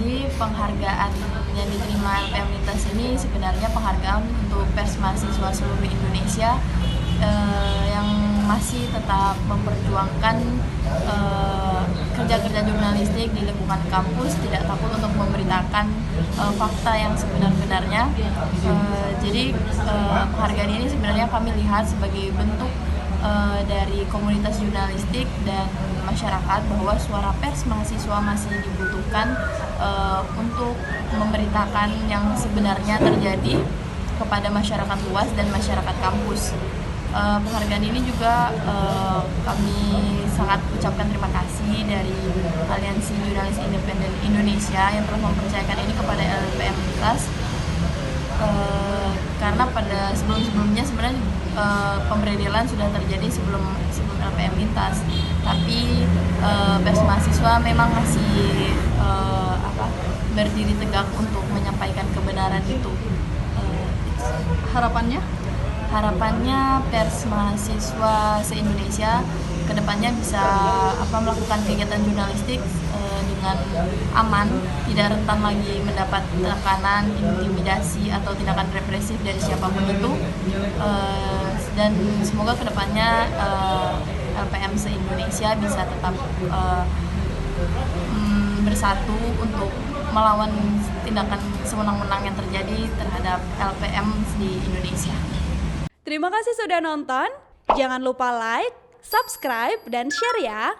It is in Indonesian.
ketahui penghargaan yang diterima LPM Lintas ini sebenarnya penghargaan untuk pers mahasiswa seluruh Indonesia yang masih tetap memperjuangkan kerja-kerja jurnalistik di lingkungan kampus, tidak takut untuk memberitakan fakta yang sebenar-benarnya. Jadi penghargaan ini sebenarnya kami lihat sebagai bentuk dari komunitas jurnalistik dan masyarakat bahwa suara pers mahasiswa masih dibutuhkan untuk memberitakan yang sebenarnya terjadi kepada masyarakat luas dan masyarakat kampus. Penghargaan ini juga kami sangat ucapkan terima kasih dari Aliansi Jurnalis Independen Indonesia yang telah mempercayakan ini kepada LPM Lintas, karena pada sebelum-sebelumnya sebenarnya pemberedelan sudah terjadi sebelum LPM Lintas, tapi pers mahasiswa memang masih berdiri tegak untuk menyampaikan kebenaran itu. Harapannya pers mahasiswa se-Indonesia kedepannya bisa melakukan kegiatan jurnalistik dengan aman, tidak rentan lagi mendapat tekanan, intimidasi atau tindakan represif dari siapapun itu, dan semoga kedepannya LPM se-Indonesia bisa tetap bersatu untuk melawan tindakan sewenang-wenang yang terjadi terhadap LPM di Indonesia. Terima kasih sudah nonton. Jangan lupa like, subscribe, dan share ya.